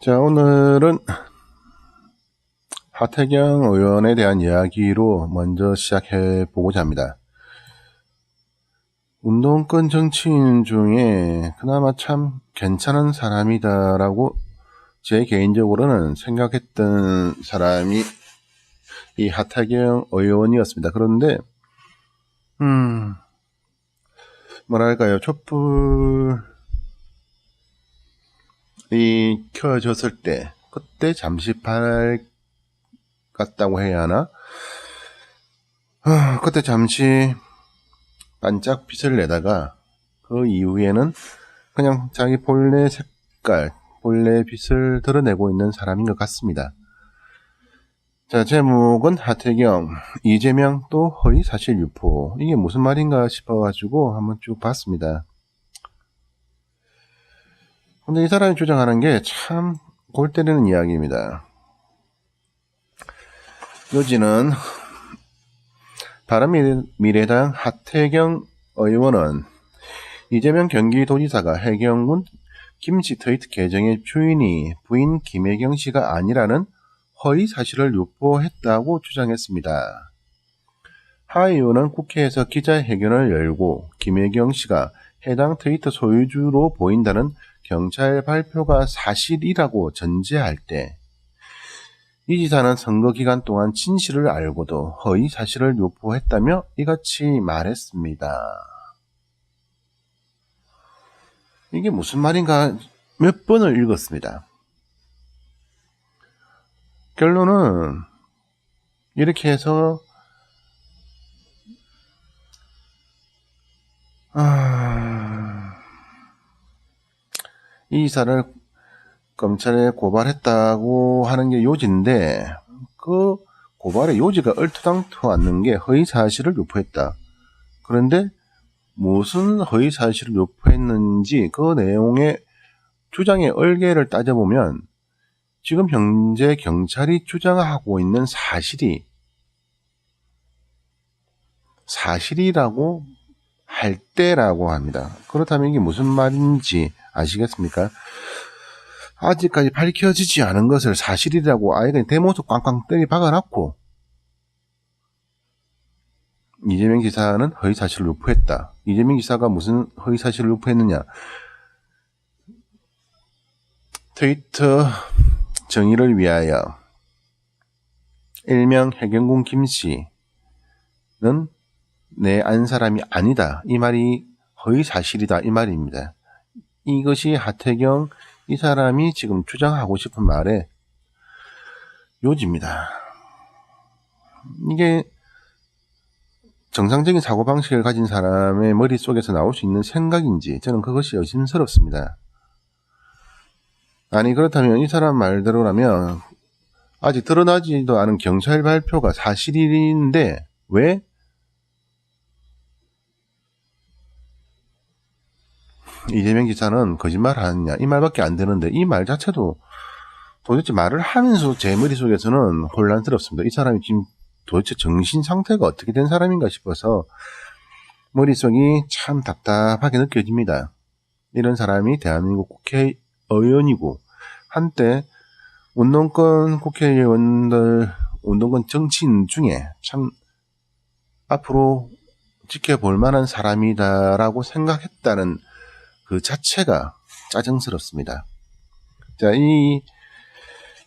자, 오늘은 하태경 의원에 대한 이야기로 먼저 시작해 보고자 합니다. 운동권 정치인 중에 그나마 참 괜찮은 사람이다라고 제 개인적으로는 생각했던 사람이 이 하태경 의원이었습니다. 그런데 뭐랄까요, 촛불이 켜졌을 때 그때 잠시 밝았다고 해야 하나? 그때 잠시 반짝 빛을 내다가 그 이후에는 그냥 자기 본래 색깔, 본래 빛을 드러내고 있는 사람인 것 같습니다. 자, 제목은 하태경, 이재명 또 허위사실 유포. 이게 무슨 말인가 싶어가지고 한번 쭉 봤습니다. 근데 이 사람이 주장하는 게 참 골 때리는 이야기입니다. 요지는 바른미래당 하태경 의원은 이재명 경기도지사가 해경군 김씨 트위터 계정의 주인이 부인 김혜경 씨가 아니라는 허위 사실을 유포했다고 주장했습니다. 하 의원은 국회에서 기자회견을 열고 김혜경 씨가 해당 트위터 소유주로 보인다는 경찰 발표가 사실이라고 전제할 때 이 지사는 선거 기간 동안 진실을 알고도 허위 사실을 유포했다며 이같이 말했습니다. 이게 무슨 말인가 몇 번을 읽었습니다. 결론은 이렇게 해서 이 이사를 검찰에 고발했다고 하는 게 요지인데 그 고발의 요지가 얼토당토 않는 게 허위사실을 유포했다. 그런데 무슨 허위사실을 유포했는지 그 내용의 주장의 얼개를 따져보면 지금 현재 경찰이 주장하고 있는 사실이라고 할 때라고 합니다. 그렇다면 이게 무슨 말인지 아시겠습니까? 아직까지 밝혀지지 않은 것을 사실이라고 아예 그냥 대모습 꽝꽝 때리 박아놨고 이재명 지사는 허위사실을 유포했다. 이재명 지사가 무슨 허위사실을 유포했느냐? 트위터 정의를 위하여 일명 해경군 김씨는 내 안 사람이 아니다. 이 말이 허위사실이다. 이 말입니다. 이것이 하태경 이 사람이 지금 주장하고 싶은 말의 요지입니다. 이게 정상적인 사고방식을 가진 사람의 머릿속에서 나올 수 있는 생각인지 저는 그것이 의심스럽습니다. 아니 그렇다면 이 사람 말대로라면 아직 드러나지도 않은 경찰 발표가 사실인데 왜 이재명 지사는 거짓말 하느냐 이 말밖에 안 되는데 이 말 자체도 도대체 말을 하면서 제 머릿속에서는 혼란스럽습니다. 이 사람이 지금 도대체 정신 상태가 어떻게 된 사람인가 싶어서 머릿속이 참 답답하게 느껴집니다. 이런 사람이 대한민국 국회의원이고 한때 운동권 국회의원들, 운동권 정치인 중에 참 앞으로 지켜볼 만한 사람이다라고 생각했다는 그 자체가 짜증스럽습니다. 자, 이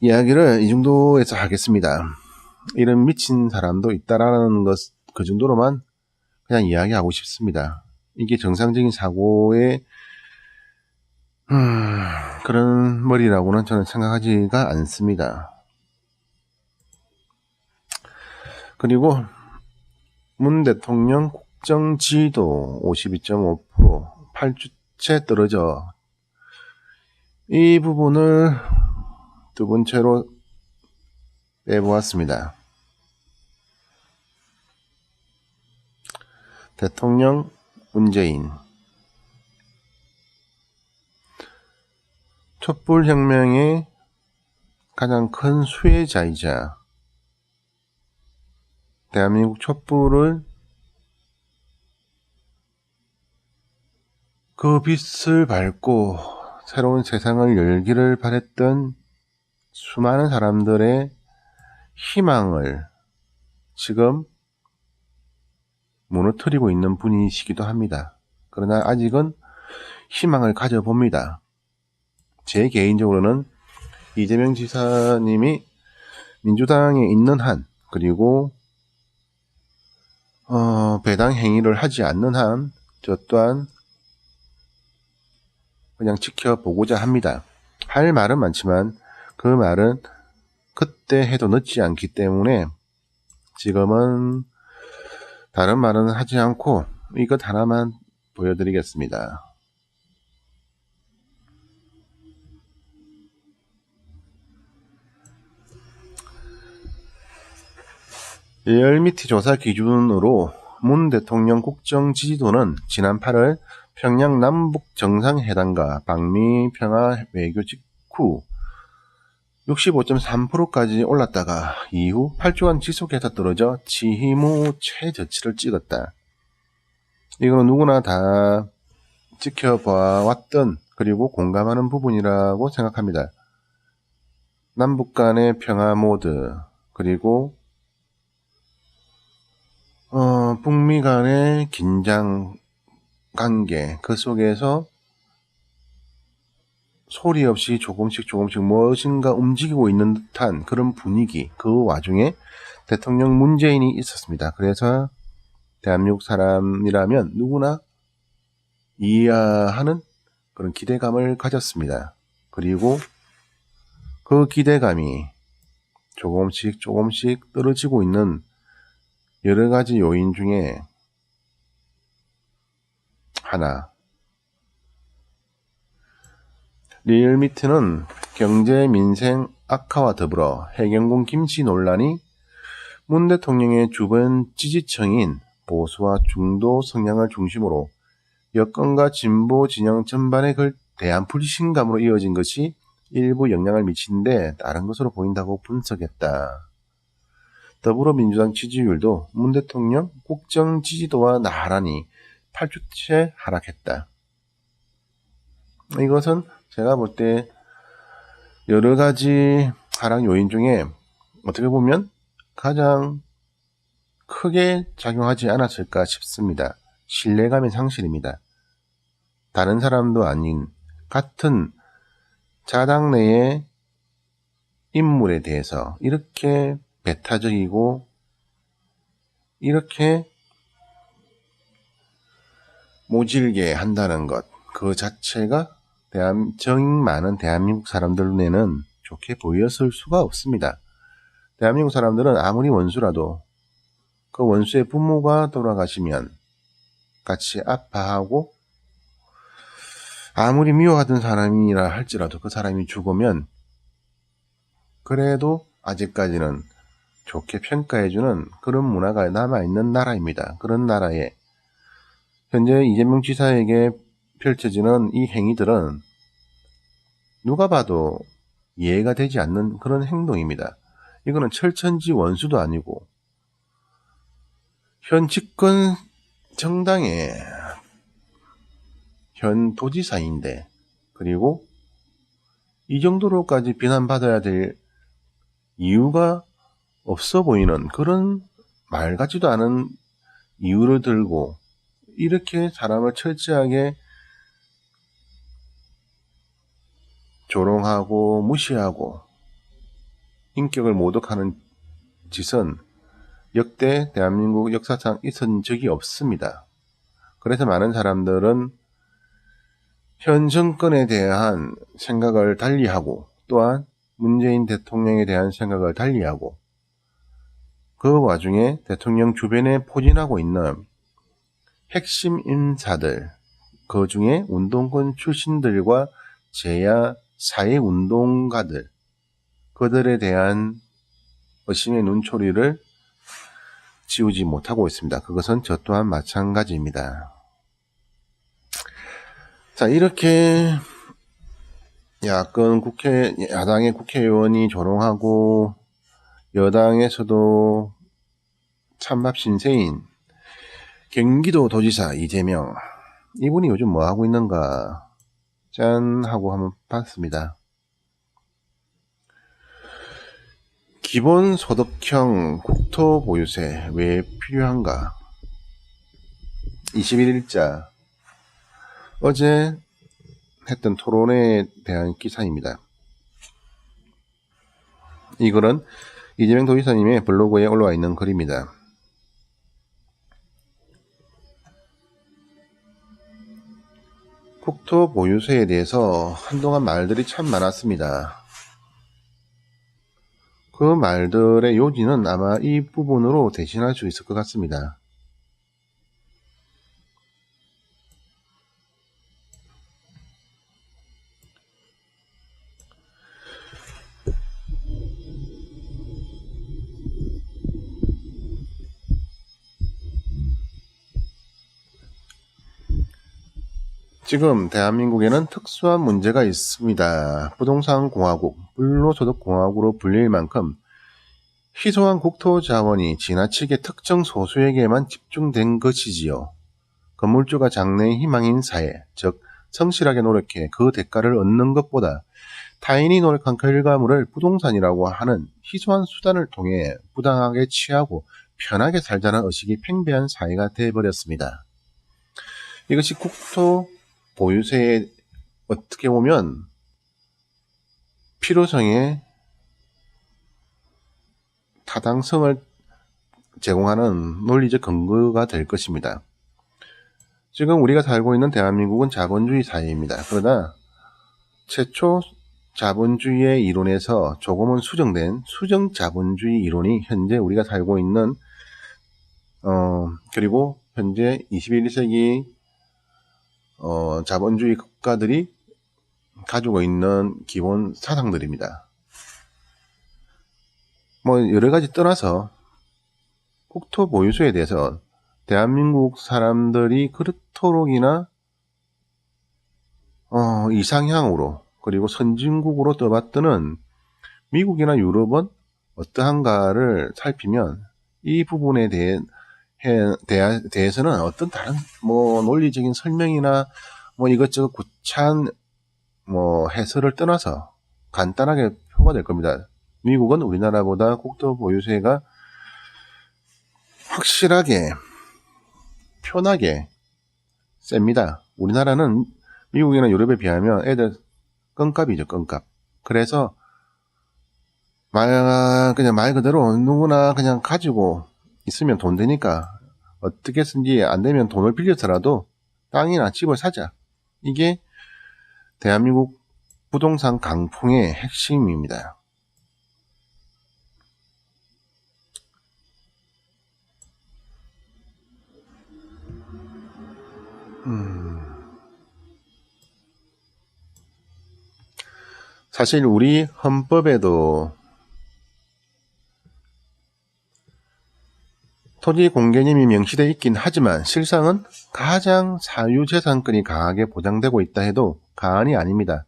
이야기를 이 정도에서 하겠습니다. 이런 미친 사람도 있다라는 것, 그 정도로만 그냥 이야기하고 싶습니다. 이게 정상적인 사고의 그런 머리라고는 저는 생각하지가 않습니다. 그리고 문 대통령 국정지도 52.5% 8주째 떨어져 이 부분을 두 번째로 빼보았습니다. 대통령 문재인 촛불혁명의 가장 큰 수혜자이자 대한민국 촛불을 그 빛을 밟고 새로운 세상을 열기를 바랬던 수많은 사람들의 희망을 지금 무너뜨리고 있는 분이시기도 합니다. 그러나 아직은 희망을 가져봅니다. 제 개인적으로는 이재명 지사님이 민주당에 있는 한, 그리고 배당 행위를 하지 않는 한, 저 또한 그냥 지켜보고자 합니다. 할 말은 많지만 그 말은 그때 해도 늦지 않기 때문에 지금은 다른 말은 하지 않고 이것 하나만 보여드리겠습니다. 리얼미티 조사 기준으로 문 대통령 국정 지지도는 지난 8월 평양 남북 정상회담과 방미 평화 외교 직후 65.3%까지 올랐다가 이후 8주간 지속해서 떨어져 취임 최저치를 찍었다. 이거는 누구나 다 지켜봐왔던, 그리고 공감하는 부분이라고 생각합니다. 남북 간의 평화 모드, 그리고 북미 간의 긴장 관계, 그 속에서 소리 없이 조금씩 무엇인가 움직이고 있는 듯한 그런 분위기, 그 와중에 대통령 문재인이 있었습니다. 그래서 대한민국 사람이라면 누구나 이해하는 그런 기대감을 가졌습니다. 그리고 그 기대감이 조금씩 떨어지고 있는 여러 가지 요인 중에 하나, 리얼미티는 경제 민생 악화와 더불어 해경군 김씨 논란이 문 대통령의 주변 지지층인 보수와 중도 성향을 중심으로 여권과 진보 진영 전반에 대한 불신감으로 이어진 것이 일부 영향을 미치는데 다른 것으로 보인다고 분석했다. 더불어민주당 지지율도 문 대통령 국정 지지도와 나란히 8주째 하락했다. 이것은 제가 볼 때 여러 가지 하락 요인 중에 어떻게 보면 가장 크게 작용하지 않았을까 싶습니다. 신뢰감의 상실입니다. 다른 사람도 아닌 같은 자당 내의 인물에 대해서 이렇게 배타적이고 이렇게 모질게 한다는 것, 그 자체가 정이 많은 대한민국 사람들 눈에는 좋게 보였을 수가 없습니다. 대한민국 사람들은 아무리 원수라도 그 원수의 부모가 돌아가시면 같이 아파하고, 아무리 미워하던 사람이라 할지라도 그 사람이 죽으면 그래도 아직까지는 좋게 평가해주는 그런 문화가 남아있는 나라입니다. 그런 나라에 현재 이재명 지사에게 펼쳐지는 이 행위들은 누가 봐도 이해가 되지 않는 그런 행동입니다. 이거는 철천지 원수도 아니고 현 집권 정당의 현 도지사인데, 그리고 이 정도로까지 비난받아야 될 이유가 없어 보이는 그런 말 같지도 않은 이유를 들고 이렇게 사람을 철저하게 조롱하고 무시하고 인격을 모독하는 짓은 역대 대한민국 역사상 있은 적이 없습니다. 그래서 많은 사람들은 현 정권에 대한 생각을 달리하고, 또한 문재인 대통령에 대한 생각을 달리하고, 그 와중에 대통령 주변에 포진하고 있는 핵심 인사들, 그 중에 운동권 출신들과 제야 사회운동가들, 그들에 대한 의심의 눈초리를 지우지 못하고 있습니다. 그것은 저 또한 마찬가지입니다. 자, 이렇게 야당의 국회의원이 조롱하고 여당에서도 찬밥 신세인 경기도 도지사 이재명, 이분이 요즘 뭐 하고 있는가 짠 하고 한번 봤습니다. 기본소득형 국토보유세 왜 필요한가? 21일자 어제 했던 토론에 대한 기사입니다. 이 글은 이재명 도지사님의 블로그에 올라와 있는 글입니다. 국토보유세에 대해서 한동안 말들이 참 많았습니다. 그 말들의 요지는 아마 이 부분으로 대신할 수 있을 것 같습니다. 지금 대한민국에는 특수한 문제가 있습니다. 부동산 공화국, 불로소득 공화국으로 불릴 만큼 희소한 국토 자원이 지나치게 특정 소수에게만 집중된 것이지요. 건물주가 장래의 희망인 사회, 즉 성실하게 노력해 그 대가를 얻는 것보다 타인이 노력한 결과물을 부동산이라고 하는 희소한 수단을 통해 부당하게 취하고 편하게 살자는 의식이 팽배한 사회가 되어버렸습니다. 이것이 국토 보유세에 어떻게 보면 필요성의 타당성을 제공하는 논리적 근거가 될 것입니다. 지금 우리가 살고 있는 대한민국은 자본주의 사회입니다. 그러나 최초 자본주의의 이론에서 조금은 수정된 수정자본주의 이론이 현재 우리가 살고 있는 그리고 현재 21세기 자본주의 국가들이 가지고 있는 기본 사상들입니다. 여러 가지 떠나서 국토 보유소에 대해서 대한민국 사람들이 그렇도록이나 이상향으로 그리고 선진국으로 떠받드는 미국이나 유럽은 어떠한가를 살피면 이 부분에 대해서는 어떤 다른 논리적인 설명이나 이것저것 구차한 해설을 떠나서 간단하게 표가 될 겁니다. 미국은 우리나라보다 국토 보유세가 확실하게 편하게 셉니다. 우리나라는 미국이나 유럽에 비하면 애들 껌값이죠, 껌값. 그래서 그냥 말 그대로 누구나 그냥 가지고 있으면 돈 되니까 어떻게 쓴지 안 되면 돈을 빌려서라도 땅이나 집을 사자. 이게 대한민국 부동산 강풍의 핵심입니다. 사실 우리 헌법에도 토지 공개념이 명시되어 있긴 하지만 실상은 가장 사유재산권이 강하게 보장되고 있다 해도 과언이 아닙니다.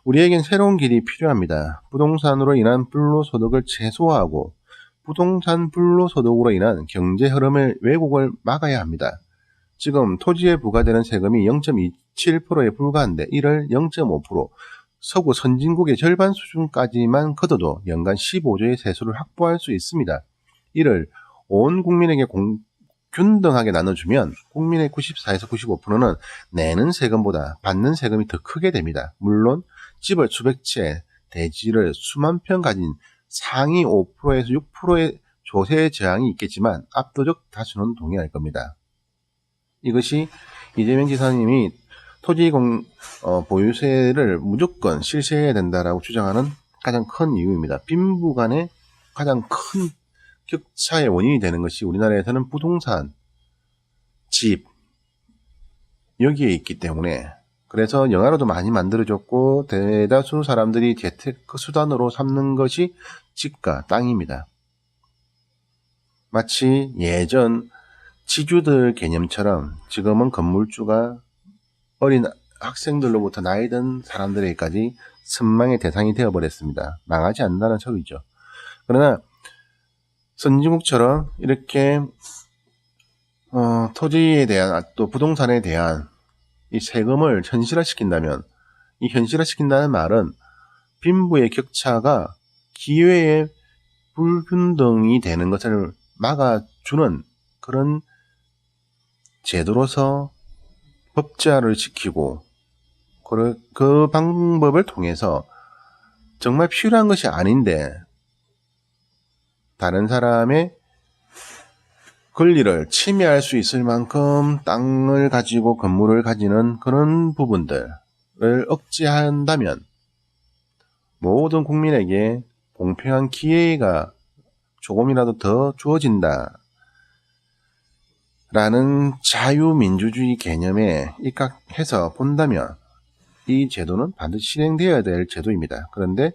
우리에겐 새로운 길이 필요합니다. 부동산으로 인한 불로소득을 최소화하고 부동산 불로소득으로 인한 경제 흐름의 왜곡을 막아야 합니다. 지금 토지에 부과되는 세금이 0.27%에 불과한데 이를 0.5%, 서구 선진국의 절반 수준까지만 걷어도 연간 15조의 세수를 확보할 수 있습니다. 이를 온 국민에게 균등하게 나눠주면 국민의 94에서 95%는 내는 세금보다 받는 세금이 더 크게 됩니다. 물론 집을 수백 채, 대지를 수만 평 가진 상위 5%에서 6%의 조세 저항이 있겠지만 압도적 다수는 동의할 겁니다. 이것이 이재명 지사님이 토지 보유세를 무조건 실시해야 된다라고 주장하는 가장 큰 이유입니다. 빈부 간의 가장 큰 격차의 원인이 되는 것이 우리나라에서는 부동산, 집 여기에 있기 때문에 그래서 영화로도 많이 만들어졌고 대다수 사람들이 재테크 수단으로 삼는 것이 집과 땅입니다. 마치 예전 지주들 개념처럼 지금은 건물주가 어린 학생들로부터 나이 든 사람들에게까지 선망의 대상이 되어버렸습니다. 망하지 않는다는 소리죠. 그러나 선진국처럼 이렇게 토지에 대한 또 부동산에 대한 이 세금을 현실화시킨다면 이 현실화시킨다는 말은 빈부의 격차가 기회의 불균등이 되는 것을 막아주는 그런 제도로서 법제화를 시키고 그 방법을 통해서 정말 필요한 것이 아닌데 다른 사람의 권리를 침해할 수 있을 만큼 땅을 가지고 건물을 가지는 그런 부분들을 억제한다면 모든 국민에게 공평한 기회가 조금이라도 더 주어진다 라는 자유민주주의 개념에 입각해서 본다면 이 제도는 반드시 실행되어야 될 제도입니다. 그런데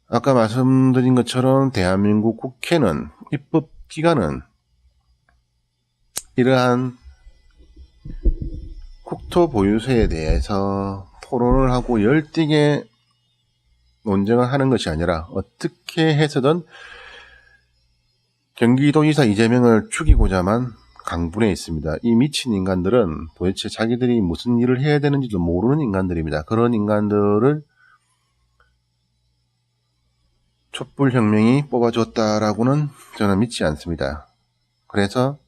아까 말씀드린 것처럼 대한민국 국회는 입법기관은 이러한 국토 보유세에 대해서 토론을 하고 열띠게 논쟁을 하는 것이 아니라 어떻게 해서든 경기도지사 이재명을 죽이고자만 강분해 있습니다. 이 미친 인간들은 도대체 자기들이 무슨 일을 해야 되는지도 모르는 인간들입니다. 그런 인간들을 촛불혁명이 뽑아줬다라고는 저는 믿지 않습니다. 그래서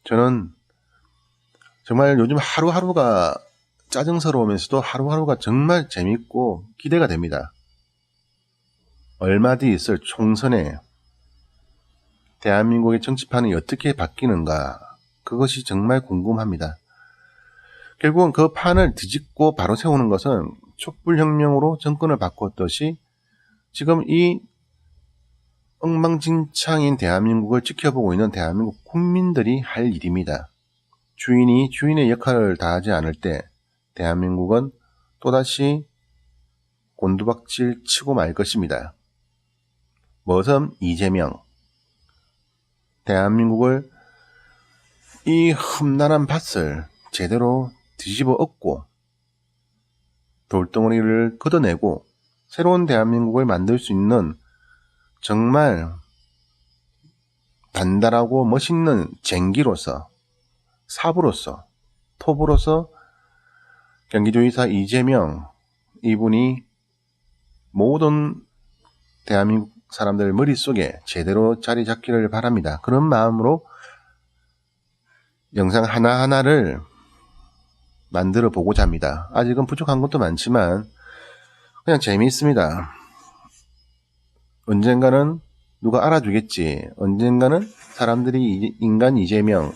저는 정말 요즘 하루하루가 짜증스러우면서도 하루하루가 정말 재밌고 기대가 됩니다. 얼마 뒤 있을 총선에 대한민국의 정치판이 어떻게 바뀌는가 그것이 정말 궁금합니다. 결국은 그 판을 뒤집고 바로 세우는 것은 촛불혁명으로 정권을 바꿨듯이 지금 이 엉망진창인 대한민국을 지켜보고 있는 대한민국 국민들이 할 일입니다. 주인이 주인의 역할을 다하지 않을 때 대한민국은 또다시 곤두박질 치고 말 것입니다. 머슴 이재명 대한민국을 이 험난한 밭을 제대로 뒤집어 엎고 돌덩어리를 걷어내고 새로운 대한민국을 만들 수 있는 정말 단단하고 멋있는 쟁기로서 삽으로서 톱으로서 경기도지사 이재명 이분이 모든 대한민국 사람들 머릿속에 제대로 자리 잡기를 바랍니다. 그런 마음으로 영상 하나하나를 만들어 보고자 합니다. 아직은 부족한 것도 많지만 그냥 재미있습니다. 언젠가는 누가 알아주겠지. 언젠가는 사람들이 인간 이재명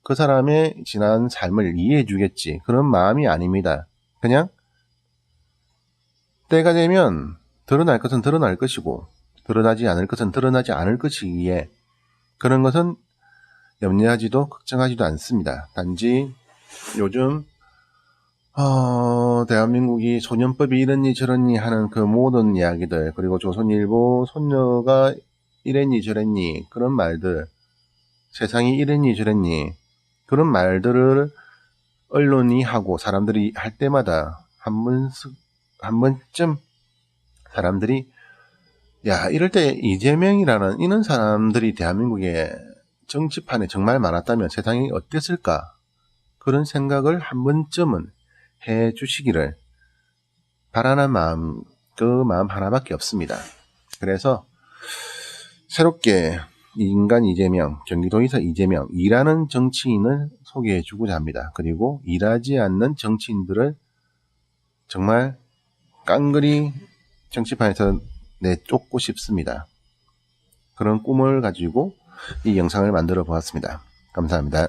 그 사람의 지난 삶을 이해해 주겠지. 그런 마음이 아닙니다. 그냥 때가 되면 드러날 것은 드러날 것이고 드러나지 않을 것은 드러나지 않을 것이기에 그런 것은 염려하지도 걱정하지도 않습니다. 단지 요즘 대한민국이 소년법이 이랬니 저랬니 하는 그 모든 이야기들 그리고 조선일보 손녀가 이랬니 저랬니 그런 말들 세상이 이랬니 저랬니 그런 말들을 언론이 하고 사람들이 할 때마다 한 번쯤 사람들이 야 이럴 때 이재명이라는 이런 사람들이 대한민국의 정치판에 정말 많았다면 세상이 어땠을까 그런 생각을 한 번쯤은 해 주시기를 바라는 마음 그 마음 하나밖에 없습니다. 그래서 새롭게 인간 이재명 경기도지사 이재명 일하는 정치인을 소개해 주고자 합니다. 그리고 일하지 않는 정치인들을 정말 깡그리 정치판에서 내쫓고 싶습니다. 그런 꿈을 가지고 이 영상을 만들어 보았습니다. 감사합니다.